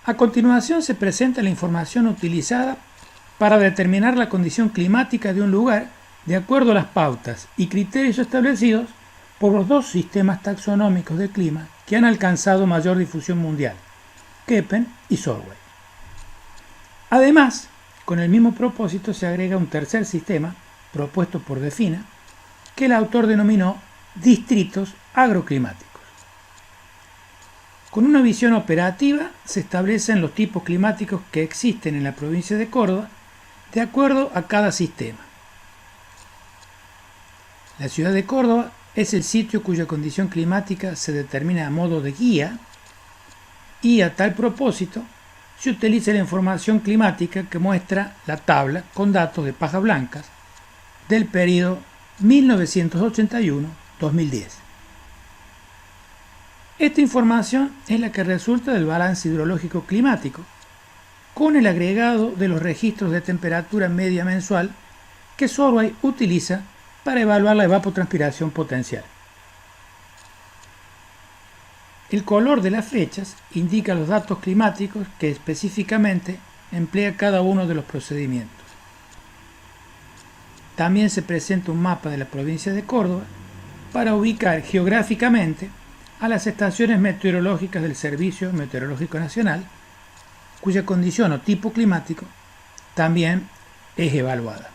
A continuación se presenta la información utilizada para determinar la condición climática de un lugar de acuerdo a las pautas y criterios establecidos por los dos sistemas taxonómicos de clima que han alcanzado mayor difusión mundial, Köppen y Solvay. Además, con el mismo propósito se agrega un tercer sistema, propuesto por Defina, que el autor denominó distritos agroclimáticos. Con una visión operativa se establecen los tipos climáticos que existen en la provincia de Córdoba de acuerdo a cada sistema. La ciudad de Córdoba es el sitio cuya condición climática se determina a modo de guía y a tal propósito se utiliza la información climática que muestra la tabla con datos de pajas blancas del periodo 1981-2010. Esta información es la que resulta del balance hidrológico climático, con el agregado de los registros de temperatura media mensual que Solvay utiliza para evaluar la evapotranspiración potencial. El color de las flechas indica los datos climáticos que específicamente emplea cada uno de los procedimientos. También se presenta un mapa de la provincia de Córdoba para ubicar geográficamente a las estaciones meteorológicas del Servicio Meteorológico Nacional, cuya condición o tipo climático también es evaluada.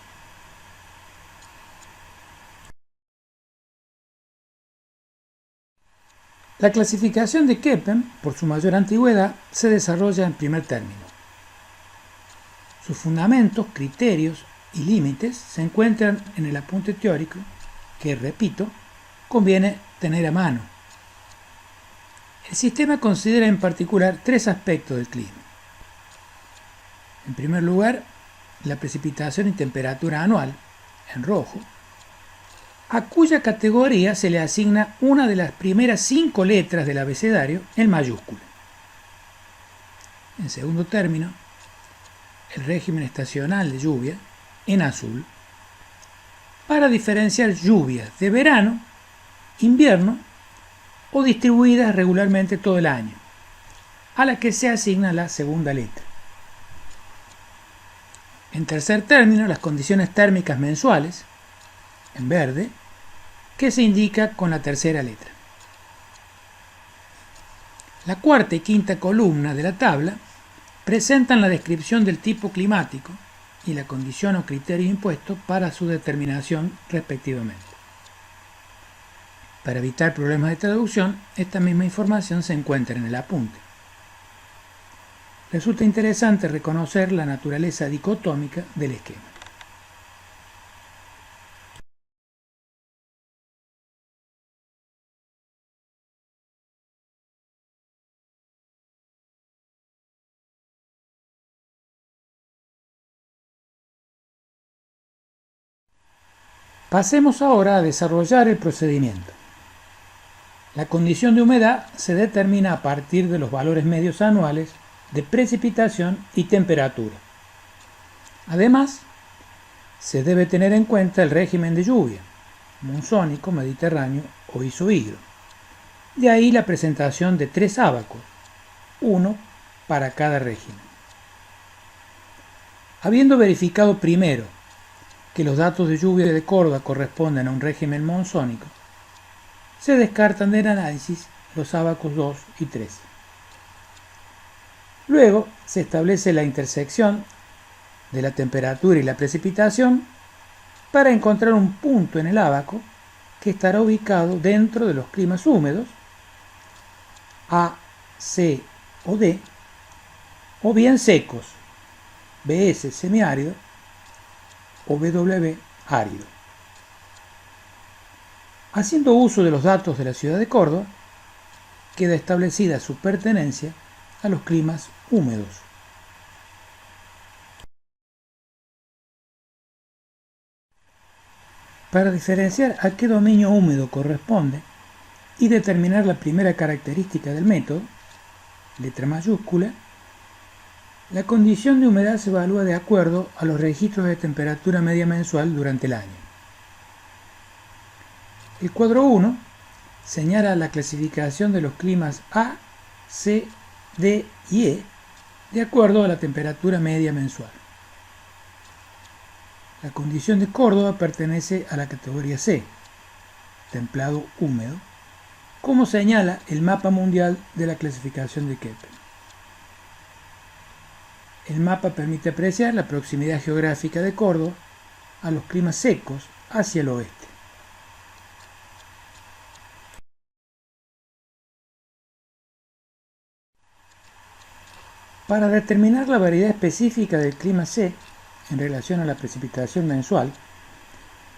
La clasificación de Köppen, por su mayor antigüedad, se desarrolla en primer término. Sus fundamentos, criterios y límites se encuentran en el apunte teórico que, repito, conviene tener a mano. El sistema considera en particular tres aspectos del clima. En primer lugar, la precipitación y temperatura anual, en rojo, a cuya categoría se le asigna una de las primeras 5 letras del abecedario en mayúscula. En segundo término, el régimen estacional de lluvia, en azul, para diferenciar lluvias de verano, invierno o distribuidas regularmente todo el año, a la que se asigna la segunda letra. En tercer término, las condiciones térmicas mensuales, en verde, que se indica con la tercera letra. La cuarta y quinta columna de la tabla presentan la descripción del tipo climático y la condición o criterio impuesto para su determinación respectivamente. Para evitar problemas de traducción, esta misma información se encuentra en el apunte. Resulta interesante reconocer la naturaleza dicotómica del esquema. Pasemos ahora a desarrollar el procedimiento. La condición de humedad se determina a partir de los valores medios anuales de precipitación y temperatura. Además, se debe tener en cuenta el régimen de lluvia, monsónico, mediterráneo o isohidro. De ahí la presentación de 3 ábacos, uno para cada régimen. Habiendo verificado primero que los datos de lluvia de Córdoba corresponden a un régimen monsónico, se descartan del análisis los ábacos 2 y 3. Luego se establece la intersección de la temperatura y la precipitación para encontrar un punto en el ábaco que estará ubicado dentro de los climas húmedos A, C o D, o bien secos, BS semiárido o BW árido. Haciendo uso de los datos de la ciudad de Córdoba, queda establecida su pertenencia a los climas húmedos. Para diferenciar a qué dominio húmedo corresponde y determinar la primera característica del método, letra mayúscula, la condición de humedad se evalúa de acuerdo a los registros de temperatura media mensual durante el año. El cuadro 1 señala la clasificación de los climas A, C, D y E de acuerdo a la temperatura media mensual. La condición de Córdoba pertenece a la categoría C, templado húmedo, como señala el mapa mundial de la clasificación de Köppen. El mapa permite apreciar la proximidad geográfica de Córdoba a los climas secos hacia el oeste. Para determinar la variedad específica del clima C en relación a la precipitación mensual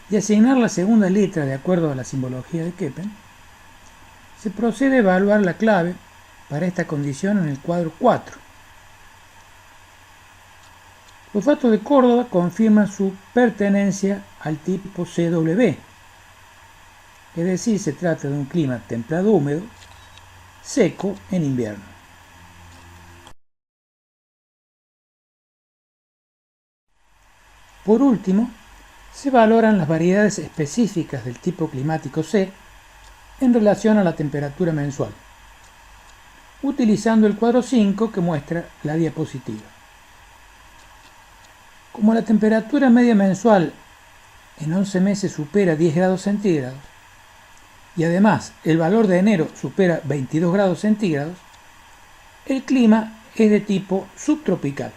y asignar la segunda letra de acuerdo a la simbología de Köppen, se procede a evaluar la clave para esta condición en el cuadro 4. Los datos de Córdoba confirman su pertenencia al tipo CW, es decir, se trata de un clima templado húmedo, seco en invierno. Por último, se valoran las variedades específicas del tipo climático C en relación a la temperatura mensual, utilizando el cuadro 5 que muestra la diapositiva. Como la temperatura media mensual en 11 meses supera 10 grados centígrados y además el valor de enero supera 22 grados centígrados, el clima es de tipo subtropical,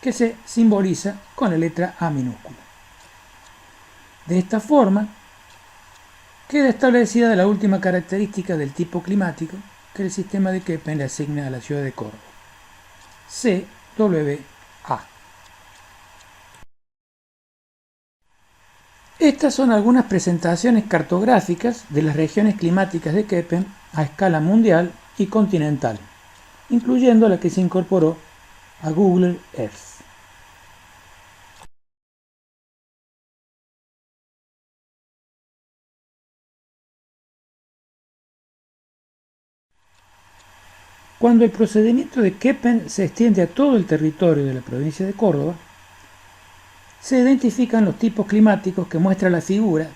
que se simboliza con la letra A minúscula. De esta forma, queda establecida la última característica del tipo climático que el sistema de Köppen le asigna a la ciudad de Córdoba: CWA. Estas son algunas presentaciones cartográficas de las regiones climáticas de Köppen a escala mundial y continental, incluyendo la que se incorporó a Google Earth. Cuando el procedimiento de Köppen se extiende a todo el territorio de la provincia de Córdoba, se identifican los tipos climáticos que muestra la figura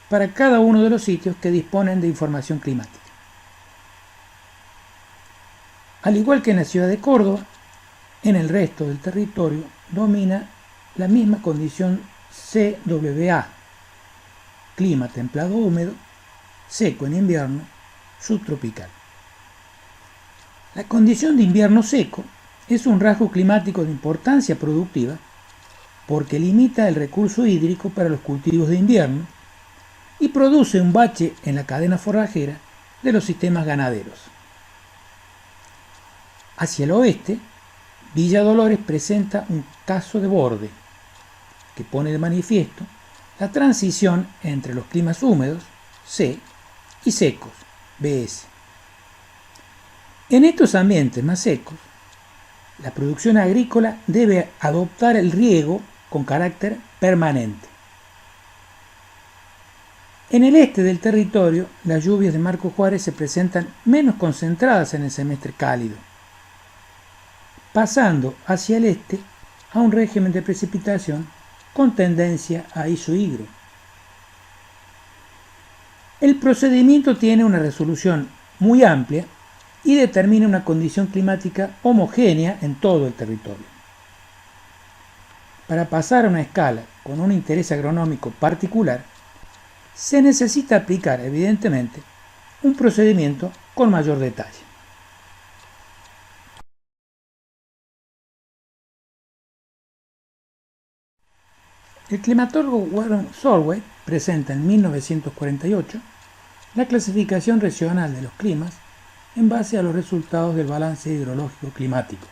para cada uno de los sitios que disponen de información climática. Al igual que en la ciudad de Córdoba, en el resto del territorio domina la misma condición CWA, clima templado húmedo, seco en invierno, subtropical. La condición de invierno seco es un rasgo climático de importancia productiva porque limita el recurso hídrico para los cultivos de invierno y produce un bache en la cadena forrajera de los sistemas ganaderos. Hacia el oeste, Villa Dolores presenta un caso de borde que pone de manifiesto la transición entre los climas húmedos, C, y secos, BS. En estos ambientes más secos, la producción agrícola debe adoptar el riego con carácter permanente. En el este del territorio, las lluvias de Marco Juárez se presentan menos concentradas en el semestre cálido, pasando hacia el este a un régimen de precipitación con tendencia a isohigro. El procedimiento tiene una resolución muy amplia y determina una condición climática homogénea en todo el territorio. Para pasar a una escala con un interés agronómico particular, se necesita aplicar, evidentemente, un procedimiento con mayor detalle. El climatólogo Warren Solway presenta en 1948 la clasificación regional de los climas en base a los resultados del balance hidrológico climático.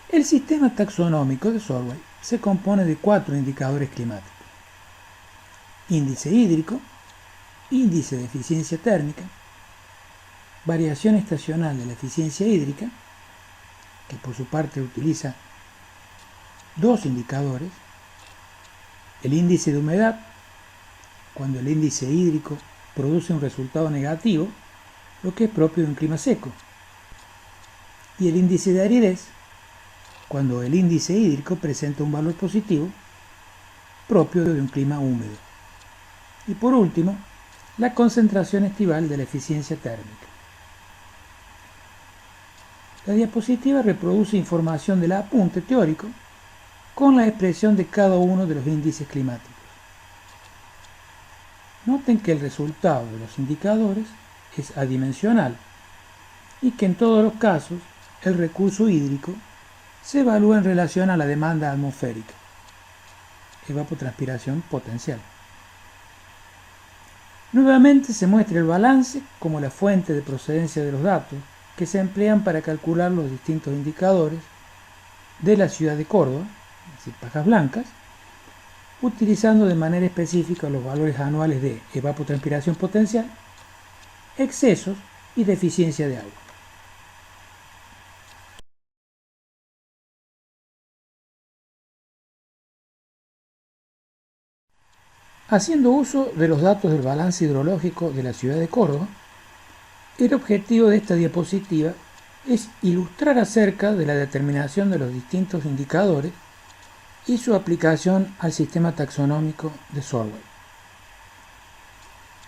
El sistema taxonómico de Solway se compone de 4 indicadores climáticos: índice hídrico, índice de eficiencia térmica, variación estacional de la eficiencia hídrica, que por su parte utiliza 2 indicadores, el índice de humedad, cuando el índice hídrico produce un resultado negativo, lo que es propio de un clima seco, y el índice de aridez, cuando el índice hídrico presenta un valor positivo, propio de un clima húmedo. Y por último, la concentración estival de la eficiencia térmica. La diapositiva reproduce información del apunte teórico con la expresión de cada uno de los índices climáticos. Noten que el resultado de los indicadores es adimensional y que en todos los casos el recurso hídrico se evalúa en relación a la demanda atmosférica, evapotranspiración potencial. Nuevamente se muestra el balance como la fuente de procedencia de los datos que se emplean para calcular los distintos indicadores de la ciudad de Córdoba, es decir, pajas blancas, utilizando de manera específica los valores anuales de evapotranspiración potencial, excesos y deficiencia de agua. Haciendo uso de los datos del balance hidrológico de la ciudad de Córdoba, el objetivo de esta diapositiva es ilustrar acerca de la determinación de los distintos indicadores y su aplicación al sistema taxonómico de Solvay.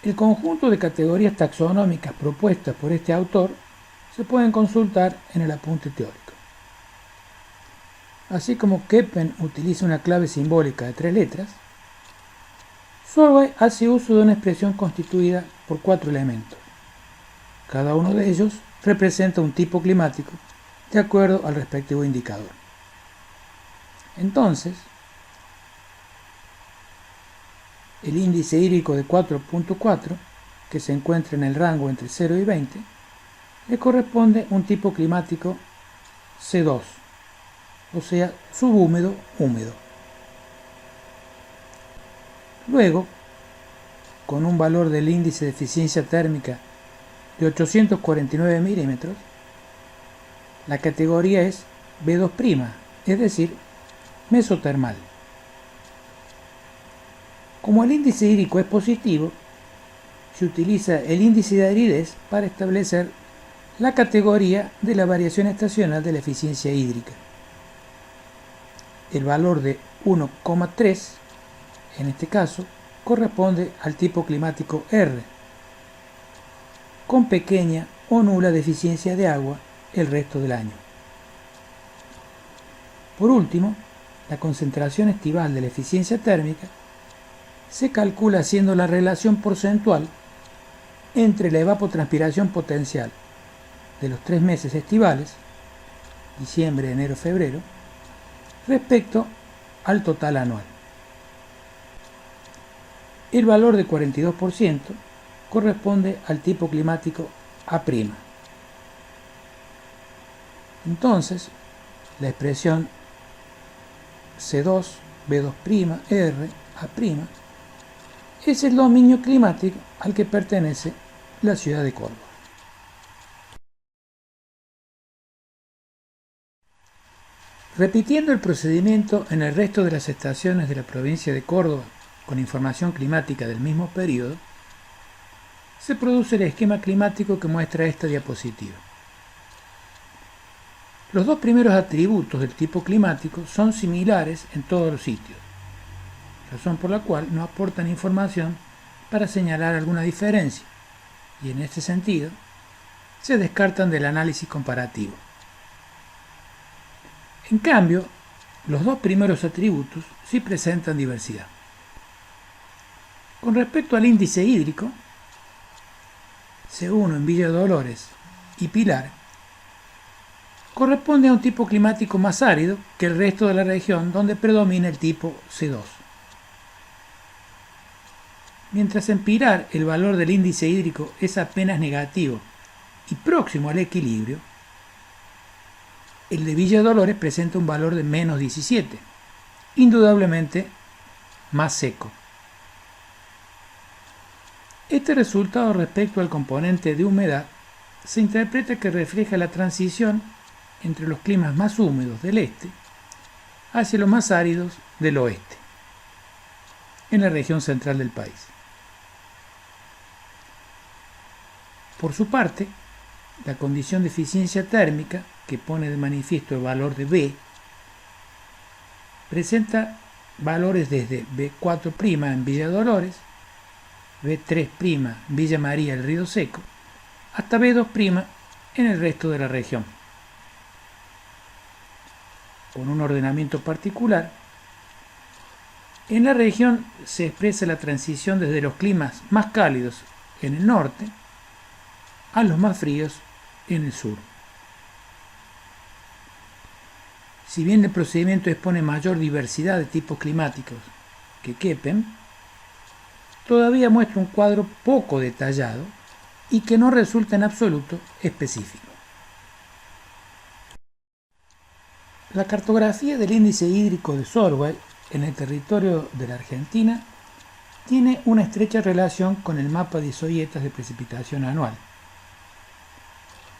El conjunto de categorías taxonómicas propuestas por este autor se pueden consultar en el apunte teórico. Así como Köppen utiliza una clave simbólica de 3 letras, Solvay hace uso de una expresión constituida por 4 elementos. Cada uno de ellos representa un tipo climático de acuerdo al respectivo indicador. Entonces, el índice hídrico de 4.4, que se encuentra en el rango entre 0 y 20, le corresponde un tipo climático C2, o sea, subhúmedo húmedo. Luego, con un valor del índice de eficiencia térmica de 849 milímetros, la categoría es B2', es decir, mesotermal. Como el índice hídrico es positivo, se utiliza el índice de aridez para establecer la categoría de la variación estacional de la eficiencia hídrica. El valor de 1,3, en este caso, corresponde al tipo climático R, con pequeña o nula deficiencia de agua el resto del año. Por último, la concentración estival de la eficiencia térmica se calcula haciendo la relación porcentual entre la evapotranspiración potencial de los 3 meses estivales, diciembre, enero, febrero, respecto al total anual. El valor de 42% corresponde al tipo climático A'. Entonces, la expresión C2, B2', R, A' es el dominio climático al que pertenece la ciudad de Córdoba. Repitiendo el procedimiento en el resto de las estaciones de la provincia de Córdoba con información climática del mismo periodo, se produce el esquema climático que muestra esta diapositiva. Los 2 primeros atributos del tipo climático son similares en todos los sitios, razón por la cual no aportan información para señalar alguna diferencia, y en este sentido se descartan del análisis comparativo. En cambio, los 2 primeros atributos sí presentan diversidad. Con respecto al índice hídrico, C1 en Villa Dolores y Pilar, corresponde a un tipo climático más árido que el resto de la región, donde predomina el tipo C2. Mientras en Pilar el valor del índice hídrico es apenas negativo y próximo al equilibrio, el de Villa Dolores presenta un valor de menos 17, indudablemente más seco. Este resultado respecto al componente de humedad se interpreta que refleja la transición entre los climas más húmedos del este hacia los más áridos del oeste, en la región central del país. Por su parte, la condición de eficiencia térmica, que pone de manifiesto el valor de B, presenta valores desde B4' en Villa Dolores, B3' en Villa María del Río Seco, hasta B2' en el resto de la región. con un ordenamiento particular, en la región se expresa la transición desde los climas más cálidos en el norte a los más fríos en el sur. Si bien el procedimiento expone mayor diversidad de tipos climáticos que Köppen, todavía muestra un cuadro poco detallado y que no resulta en absoluto específico. La cartografía del índice hídrico de Solway en el territorio de la Argentina tiene una estrecha relación con el mapa de isoietas de precipitación anual,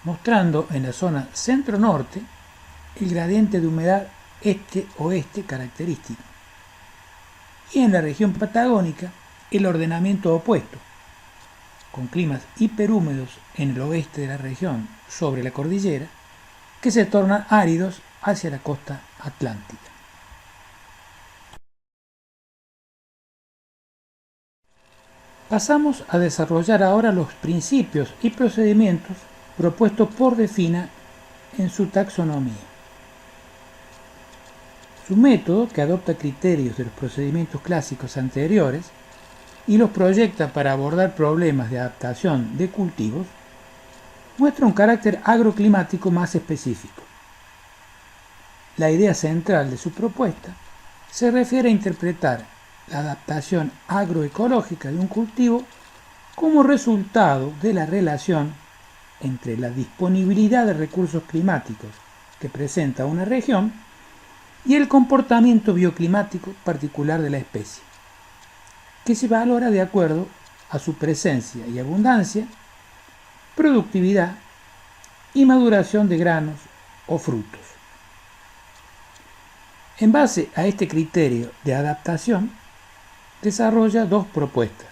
mostrando en la zona centro-norte el gradiente de humedad este-oeste característico, y en la región patagónica el ordenamiento opuesto, con climas hiperhúmedos en el oeste de la región sobre la cordillera, que se tornan áridos hacia la costa atlántica. Pasamos a desarrollar ahora los principios y procedimientos propuestos por Defina en su taxonomía. Su método, que adopta criterios de los procedimientos clásicos anteriores y los proyecta para abordar problemas de adaptación de cultivos, muestra un carácter agroclimático más específico. La idea central de su propuesta se refiere a interpretar la adaptación agroecológica de un cultivo como resultado de la relación entre la disponibilidad de recursos climáticos que presenta una región y el comportamiento bioclimático particular de la especie, que se valora de acuerdo a su presencia y abundancia, productividad y maduración de granos o frutos. En base a este criterio de adaptación, desarrolla dos propuestas: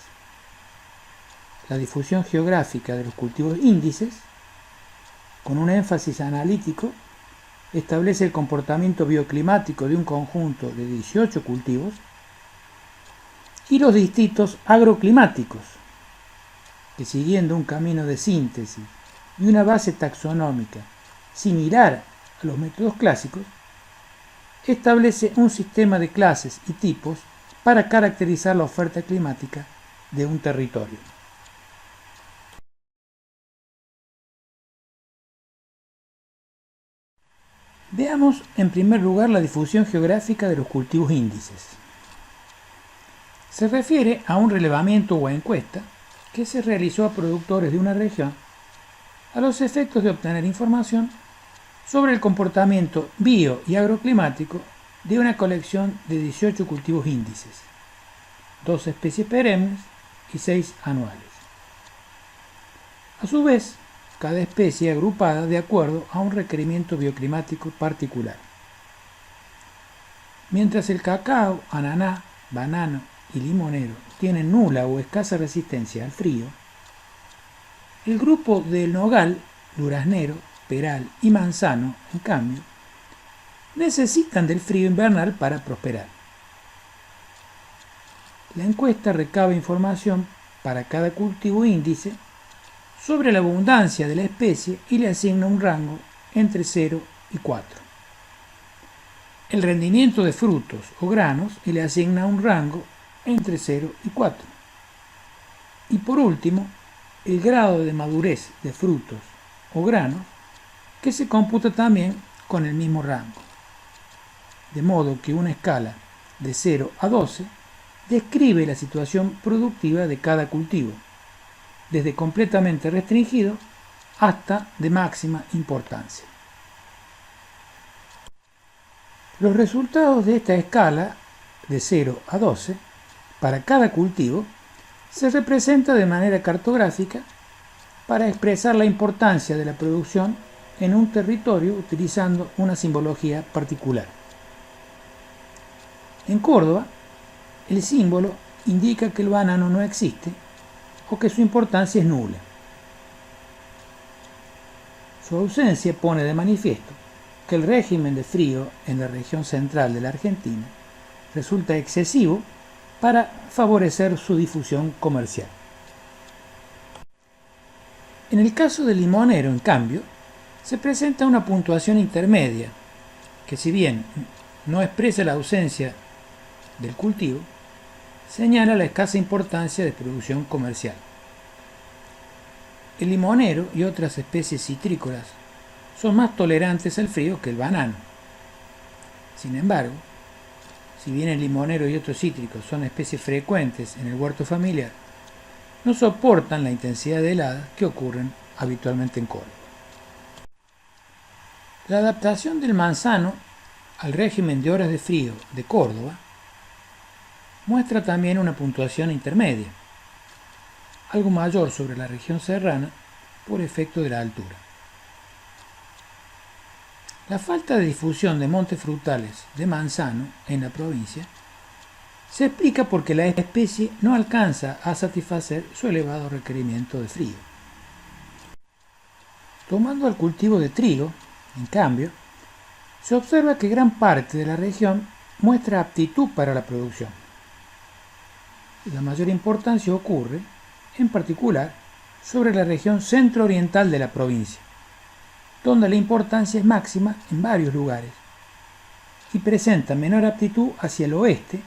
la difusión geográfica de los cultivos índices, con un énfasis analítico, establece el comportamiento bioclimático de un conjunto de 18 cultivos, y los distintos agroclimáticos, que siguiendo un camino de síntesis y una base taxonómica similar a los métodos clásicos, establece un sistema de clases y tipos para caracterizar la oferta climática de un territorio. Veamos en primer lugar la difusión geográfica de los cultivos índices. Se refiere a un relevamiento o encuesta que se realizó a productores de una región a los efectos de obtener información sobre el comportamiento bio y agroclimático de una colección de 18 cultivos índices, 2 especies perennes y 6 anuales. A su vez, cada especie agrupada de acuerdo a un requerimiento bioclimático particular. Mientras el cacao, ananá, banano y limonero tienen nula o escasa resistencia al frío, el grupo del nogal, duraznero, peral y manzano, en cambio, necesitan del frío invernal para prosperar. La encuesta recaba información para cada cultivo índice sobre la abundancia de la especie y le asigna un rango entre 0 y 4. El rendimiento de frutos o granos y le asigna un rango entre 0 y 4. Y por último, el grado de madurez de frutos o granos, que se computa también con el mismo rango. De modo que una escala de 0 a 12 describe la situación productiva de cada cultivo, desde completamente restringido hasta de máxima importancia. Los resultados de esta escala de 0 a 12 para cada cultivo se representa de manera cartográfica para expresar la importancia de la producción en un territorio utilizando una simbología particular. En Córdoba, el símbolo indica que el banano no existe o que su importancia es nula. Su ausencia pone de manifiesto que el régimen de frío en la región central de la Argentina resulta excesivo para favorecer su difusión comercial. En el caso del limonero, en cambio, se presenta una puntuación intermedia, que si bien no expresa la ausencia del cultivo, señala la escasa importancia de producción comercial. El limonero y otras especies citrícolas son más tolerantes al frío que el banano. Sin embargo, si bien el limonero y otros cítricos son especies frecuentes en el huerto familiar, no soportan la intensidad de heladas que ocurren habitualmente en Córdoba. La adaptación del manzano al régimen de horas de frío de Córdoba muestra también una puntuación intermedia, algo mayor sobre la región serrana por efecto de la altura. La falta de difusión de montes frutales de manzano en la provincia se explica porque la especie no alcanza a satisfacer su elevado requerimiento de frío. Tomando al cultivo de trigo, en cambio, se observa que gran parte de la región muestra aptitud para la producción. La mayor importancia ocurre, en particular, sobre la región centro-oriental de la provincia, donde la importancia es máxima en varios lugares, y presenta menor aptitud hacia el oeste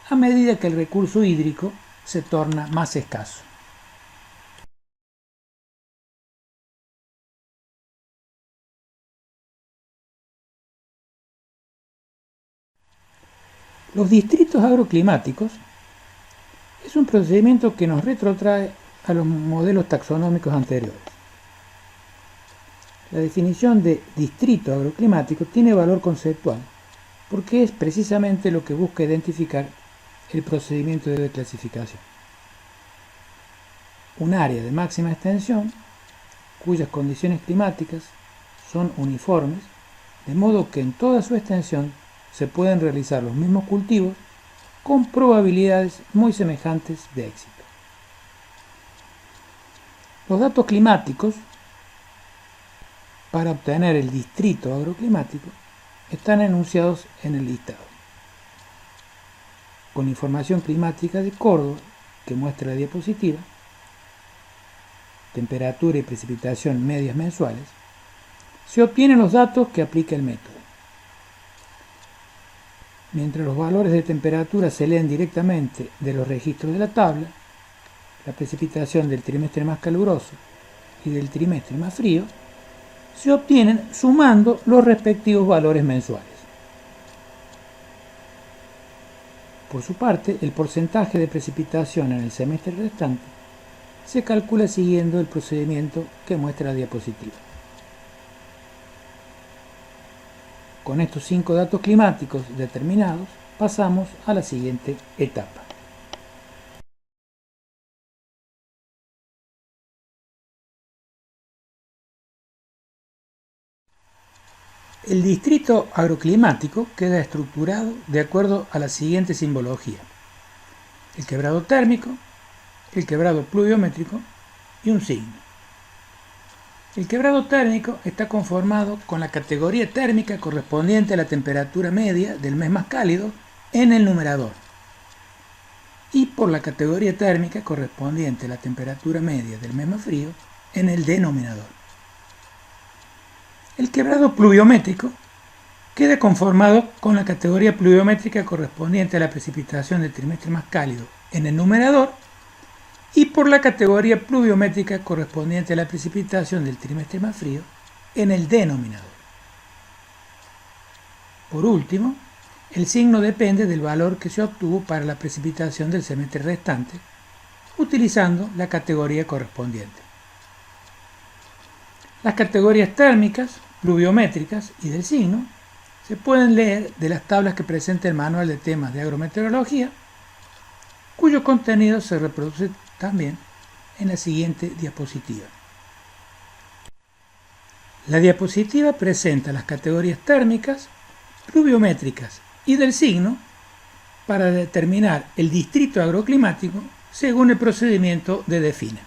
a medida que el recurso hídrico se torna más escaso. Los distritos agroclimáticos es un procedimiento que nos retrotrae a los modelos taxonómicos anteriores. La definición de distrito agroclimático tiene valor conceptual porque es precisamente lo que busca identificar el procedimiento de clasificación. Un área de máxima extensión cuyas condiciones climáticas son uniformes, de modo que en toda su extensión se pueden realizar los mismos cultivos con probabilidades muy semejantes de éxito. Los datos climáticos para obtener el distrito agroclimático están enunciados en el listado. Con información climática de Córdoba, que muestra la diapositiva, temperatura y precipitación medias mensuales, se obtienen los datos que aplica el método. Mientras los valores de temperatura se leen directamente de los registros de la tabla, la precipitación del trimestre más caluroso y del trimestre más frío se obtienen sumando los respectivos valores mensuales. Por su parte, el porcentaje de precipitación en el semestre restante se calcula siguiendo el procedimiento que muestra la diapositiva. Con estos 5 datos climáticos determinados, pasamos a la siguiente etapa. El distrito agroclimático queda estructurado de acuerdo a la siguiente simbología: el quebrado térmico, el quebrado pluviométrico y un signo. El quebrado térmico está conformado con la categoría térmica correspondiente a la temperatura media del mes más cálido en el numerador y por la categoría térmica correspondiente a la temperatura media del mes más frío en el denominador. El quebrado pluviométrico queda conformado con la categoría pluviométrica correspondiente a la precipitación del trimestre más cálido en el numerador y por la categoría pluviométrica correspondiente a la precipitación del trimestre más frío en el denominador. Por último, el signo depende del valor que se obtuvo para la precipitación del semestre restante, utilizando la categoría correspondiente. Las categorías térmicas, pluviométricas y del signo se pueden leer de las tablas que presenta el Manual de Temas de Agrometeorología, cuyo contenido se reproduce también en la siguiente diapositiva. La diapositiva presenta las categorías térmicas, pluviométricas y del signo para determinar el distrito agroclimático según el procedimiento de DEFINA.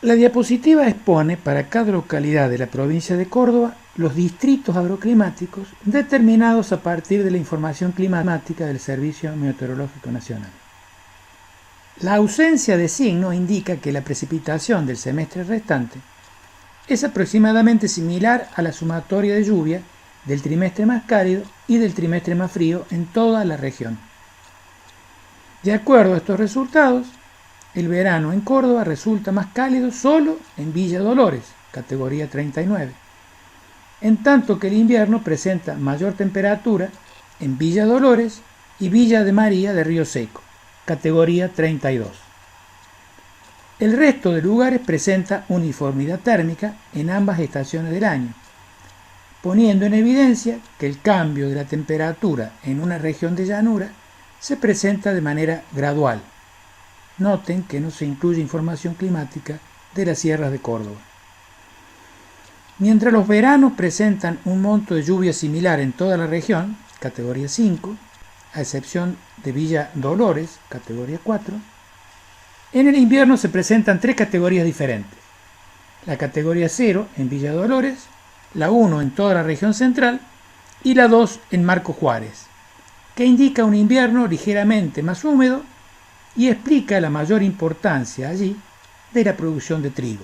La diapositiva expone para cada localidad de la provincia de Córdoba los distritos agroclimáticos determinados a partir de la información climática del Servicio Meteorológico Nacional. La ausencia de signo indica que la precipitación del semestre restante es aproximadamente similar a la sumatoria de lluvia del trimestre más cálido y del trimestre más frío en toda la región. De acuerdo a estos resultados, el verano en Córdoba resulta más cálido solo en Villa Dolores, categoría 39, en tanto que el invierno presenta mayor temperatura en Villa Dolores y Villa de María de Río Seco, categoría 32. El resto de lugares presenta uniformidad térmica en ambas estaciones del año, poniendo en evidencia que el cambio de la temperatura en una región de llanura se presenta de manera gradual. Noten que no se incluye información climática de las sierras de Córdoba. Mientras los veranos presentan un monto de lluvia similar en toda la región, categoría 5, a excepción de Villa Dolores, categoría 4, en el invierno se presentan tres categorías diferentes. La categoría 0 en Villa Dolores, la 1 en toda la región central y la 2 en Marcos Juárez, que indica un invierno ligeramente más húmedo y explica la mayor importancia allí de la producción de trigo.